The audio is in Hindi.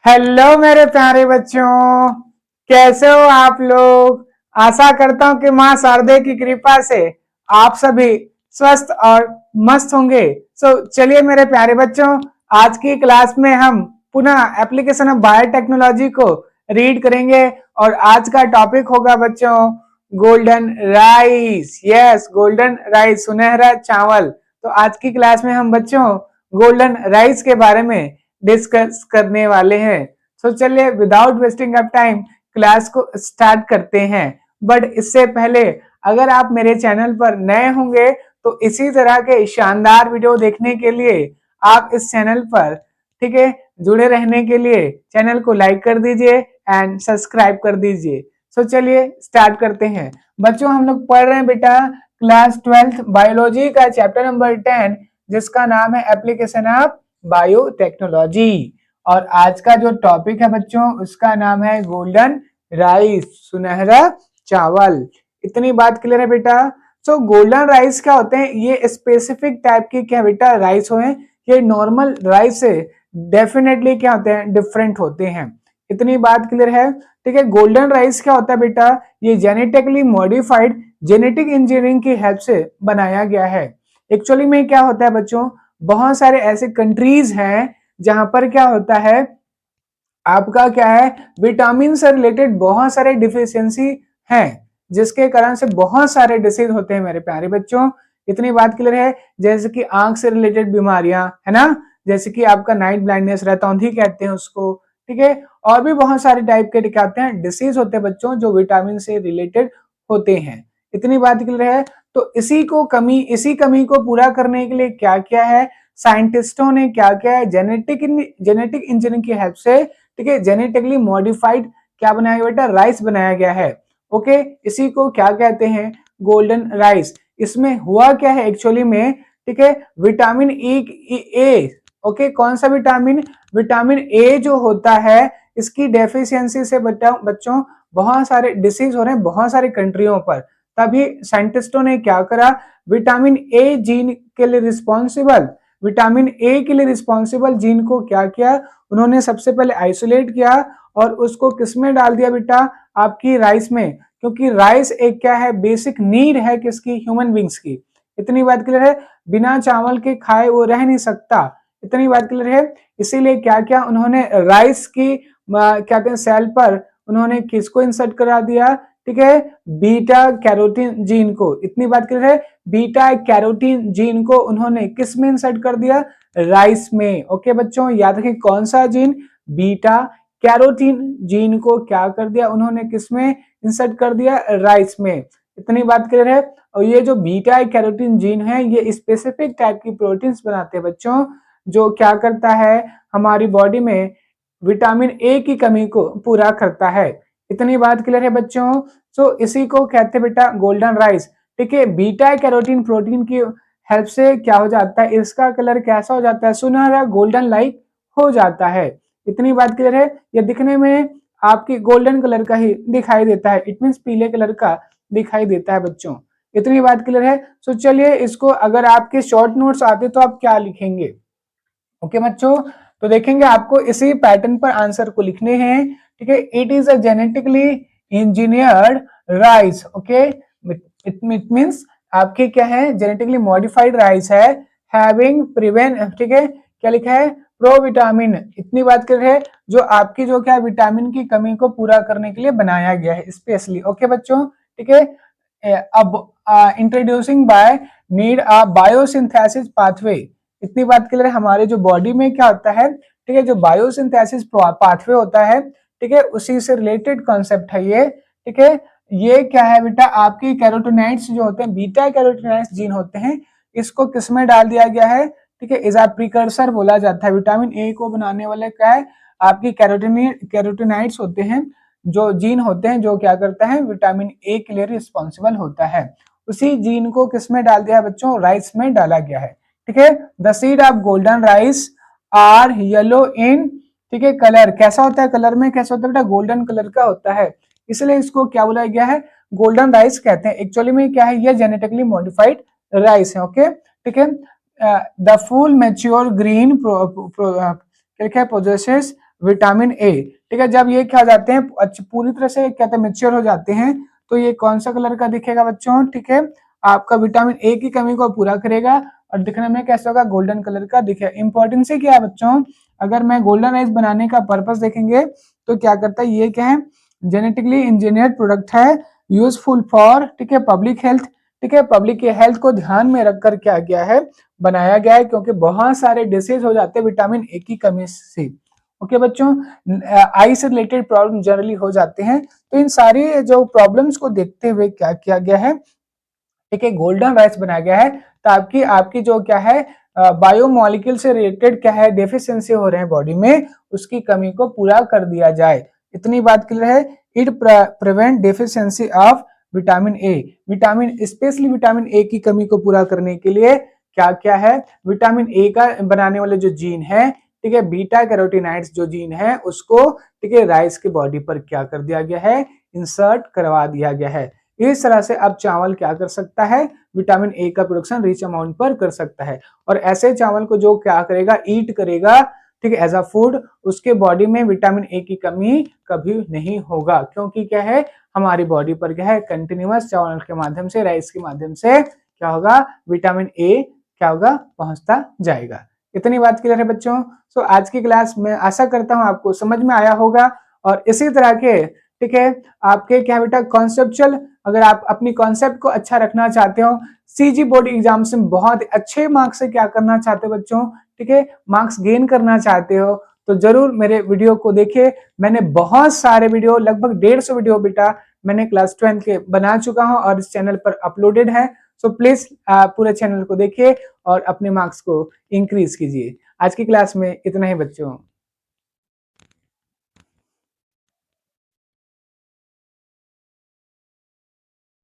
हेलो मेरे प्यारे बच्चों, कैसे हो आप लोग। आशा करता हूं कि मां शारदे की कृपा से आप सभी स्वस्थ और मस्त होंगे। चलिए मेरे प्यारे बच्चों, आज की क्लास में हम पुनः एप्लीकेशन ऑफ बायोटेक्नोलॉजी को रीड करेंगे और आज का टॉपिक होगा बच्चों golden rice. Yes, golden rice, सुनहरा चावल। तो आज की क्लास में हम बच्चों गोल्डन राइस के बारे में डिस्कस करने वाले हैं। चलिए without wasting of time class को स्टार्ट करते हैं। बट इससे पहले अगर आप मेरे चैनल पर नए होंगे तो इसी तरह के शानदार वीडियो देखने के लिए आप इस चैनल पर, ठीक है, जुड़े रहने के लिए चैनल को लाइक कर दीजिए एंड सब्सक्राइब कर दीजिए। चलिए स्टार्ट करते हैं। बच्चों हम लोग पढ़ रहे हैं बेटा क्लास 12th बायोलॉजी का चैप्टर नंबर 10, जिसका नाम है एप्लीकेशन ऑफ बायोटेक्नोलॉजी। और आज का जो टॉपिक है बच्चों उसका नाम है गोल्डन राइस, सुनहरा चावल। इतनी बात क्लियर है बेटा। गोल्डन राइस क्या होते हैं? ये स्पेसिफिक टाइप के क्या बेटा राइस हो, ये नॉर्मल राइस से डेफिनेटली क्या होते हैं, डिफरेंट होते हैं। इतनी बात क्लियर है, ठीक है। गोल्डन राइस क्या होता है बेटा? ये जेनेटिकली मॉडिफाइड, जेनेटिक इंजीनियरिंग की हेल्प से बनाया गया है। एक्चुअली में क्या होता है बच्चों, बहुत सारे ऐसे कंट्रीज हैं जहां पर क्या होता है, आपका क्या है, विटामिन से रिलेटेड बहुत सारे डिफिशियंसी हैं, जिसके कारण से बहुत सारे डिसीज होते हैं मेरे प्यारे बच्चों। इतनी बात क्लियर है। जैसे कि आंख से रिलेटेड बीमारियां है ना, जैसे कि आपका नाइट ब्लाइंडनेस, रतौंधी कहते हैं उसको, ठीक है। और भी बहुत सारे टाइप के क्या होते हैं, डिसीज होते हैं बच्चों जो विटामिन से रिलेटेड होते हैं। इतनी बात क्लियर है। तो इसी कमी को पूरा करने के लिए क्या क्या है, साइंटिस्टों ने क्या क्या है, जेनेटिक इंजीनियरिंग की हेल्प से, ठीक है, जेनेटिकली मॉडिफाइड क्या बनाया गया बेटा, राइस बनाया गया है। ओके, इसी को क्या कहते हैं, गोल्डन राइस। इसमें हुआ क्या है एक्चुअली में, ठीक है, विटामिन ए, ओके, कौन सा विटामिन, विटामिन ए जो होता है, इसकी डेफिशिएंसी से बच्चों बहुत सारे डिसीज हो रहे हैं बहुत सारे कंट्रियों पर। तभी साइंटिस्टों ने क्या करा, विटामिन ए जीन के लिए रिस्पॉन्सिबल, विटामिन ए के लिए रिस्पॉन्सिबल जीन को क्या किया, उन्होंने सबसे पहले आइसोलेट किया और उसको किस में डाल दिया बेटा, आपकी राइस में। क्योंकि राइस एक क्या है, बेसिक नीड है किसकी, ह्यूमन बींग्स की। इतनी बात क्लियर है। बिना चावल के खाए वो रह नहीं सकता। इतनी बात क्लियर है। इसीलिए क्या क्या उन्होंने राइस की क्या कहते हैं सेल पर उन्होंने किसको इंसर्ट करा दिया, ठीक है, बीटा कैरोटीन जीन को। इतनी बात क्लियर है। बीटा कैरोटीन जीन को उन्होंने किस में इंसर्ट कर दिया, राइस में। ओके बच्चों याद रखें कौन सा जीन, बीटा कैरोटीन जीन को क्या कर दिया उन्होंने, किस में इंसर्ट कर दिया, राइस में। इतनी बात क्लियर है। और ये जो बीटा कैरोटीन जीन है ये स्पेसिफिक टाइप की प्रोटीन्स बनाते हैं बच्चों, जो क्या करता है, हमारी बॉडी में विटामिन ए की कमी को पूरा करता है। इतनी बात क्लियर है बच्चों। इसी को कहते हैं बेटा गोल्डन राइस, ठीक है। बीटा कैरोटीन प्रोटीन की हेल्प से क्या हो जाता है, इसका कलर कैसा हो जाता है, सुनहरा गोल्डन लाइट हो जाता है। इतनी बात क्लियर है। ये दिखने में आपकी गोल्डन कलर का ही दिखाई देता है, इट मीन्स पीले कलर का दिखाई देता है बच्चों। इतनी बात क्लियर है। चलिए इसको अगर आपके शॉर्ट नोट्स आते तो आप क्या लिखेंगे, ओके बच्चों। तो देखेंगे आपको इसी पैटर्न पर आंसर को लिखने हैं, ठीक है। It is a genetically engineered rice, okay. It means आपके क्या है, जेनेटिकली मॉडिफाइड राइस है, हैविंग प्रिवेंट, ठीक है, क्या लिखा है, प्रोविटामिन। इतनी बात कर रहे हैं, जो आपकी जो क्या विटामिन की कमी को पूरा करने के लिए बनाया गया है स्पेशली, ओके बच्चों, ठीक है। अब introducing by need a biosynthesis pathway. इतनी बात के लिए हमारे जो बॉडी में क्या होता है, ठीक है, जो बायोसिंथेसिस पाथवे होता है, ठीक है, उसी से रिलेटेड कॉन्सेप्ट है ये, ठीक है। ये क्या है बेटा, आपकी कैरोटीनॉइड्स जो होते हैं, बीटा कैरोटीनॉइड्स जीन होते हैं, इसको किसमें डाल दिया गया है, ठीक है, इज अ प्रिकर्सर बोला जाता है। विटामिन ए को बनाने वाले क्या है, आपकी कैरोटीनॉइड्स होते हैं, जो जीन होते हैं जो क्या करता है, विटामिन ए के लिए रिस्पॉन्सिबल होता है। उसी जीन को किसमें डाल दिया है बच्चों, राइस में डाला गया है, ठीक है। The seed of golden rice are yellow in, ठीक है, कलर कैसा होता है, कलर में कैसा होता है बेटा, गोल्डन कलर का होता है, इसलिए इसको क्या बोला गया है, गोल्डन राइस कहते हैं। एक्चुअली में क्या है, ये जेनेटिकली मॉडिफाइड राइस है, ओके, ठीक है। द फुल मैच्योर ग्रीन क्या पोजेसेस विटामिन ए। ठीक है, जब ये क्या हो जाते हैं पूरी तरह से क्या कहते हैं मेच्योर हो जाते हैं, तो ये कौन सा कलर का दिखेगा बच्चों? ठीक है, आपका विटामिन ए की कमी को पूरा करेगा और दिखने में कैसा होगा? गोल्डन कलर का दिखेगा। इंपॉर्टेंस क्या है बच्चों? अगर मैं गोल्डन राइस बनाने का पर्पस देखेंगे तो क्या करता है, ये क्या है? जेनेटिकली इंजीनियर्ड प्रोडक्ट है, यूजफुल फॉर, ठीक है, पब्लिक हेल्थ। ठीक है, पब्लिक के हेल्थ को ध्यान में रखकर क्या गया है, बनाया गया है, क्योंकि बहुत सारे डिसीज हो जाते हैं विटामिन ए की कमी से। ओके बच्चों, आई से रिलेटेड प्रॉब्लम जनरली हो जाते हैं, तो इन सारी जो प्रॉब्लम्स को देखते हुए क्या किया गया है, ठीक है, गोल्डन राइस बनाया गया है ताकि आपकी जो क्या है बायोमोलिक्यूल से रिलेटेड क्या है डेफिशिएंसी हो रहे हैं बॉडी में, उसकी कमी को पूरा कर दिया जाए। इतनी बात क्लियर है? It prevent deficiency of vitamin A. Vitamin specially vitamin A की कमी को पूरा करने के लिए क्या क्या है, विटामिन ए का बनाने वाले जो जीन है, ठीक है, बीटा कैरोटीनाइड्स जो जीन है उसको, ठीक है, राइस की बॉडी पर क्या कर दिया गया है, इंसर्ट करवा दिया गया है। इस तरह से अब चावल क्या कर सकता है, विटामिन ए का प्रोडक्शन रिच अमाउंट पर कर सकता है। और ऐसे चावल को जो क्या करेगा, ईट करेगा, ठीक है, एज अ फूड, उसके बॉडी में विटामिन ए की कमी कभी नहीं होगा, क्योंकि क्या है, हमारी बॉडी पर क्या है, कंटिन्यूअस चावल के माध्यम से, राइस के माध्यम से क्या होगा, विटामिन ए क्या होगा, पहुंचता जाएगा। इतनी बात क्लियर है बच्चों? सो आज की क्लास में आशा करता हूं आपको समझ में आया होगा। और इसी तरह के, ठीक है, आपके क्या बेटा कॉन्सेप्चुअल, अगर आप अपनी कॉन्सेप्ट को अच्छा रखना चाहते हो, सीजी बोर्ड एग्जाम से बहुत अच्छे मार्क्स से क्या करना चाहते हो बच्चों, ठीक है, मार्क्स गेन करना चाहते हो, तो जरूर मेरे वीडियो को देखिए। मैंने बहुत सारे वीडियो, लगभग 150 वीडियो बेटा मैंने क्लास 12 के बना चुका हूं और इस चैनल पर अपलोडेड है। सो प्लीज पूरे चैनल को देखिए और अपने मार्क्स को इंक्रीज कीजिए। आज की क्लास में इतना ही बच्चों।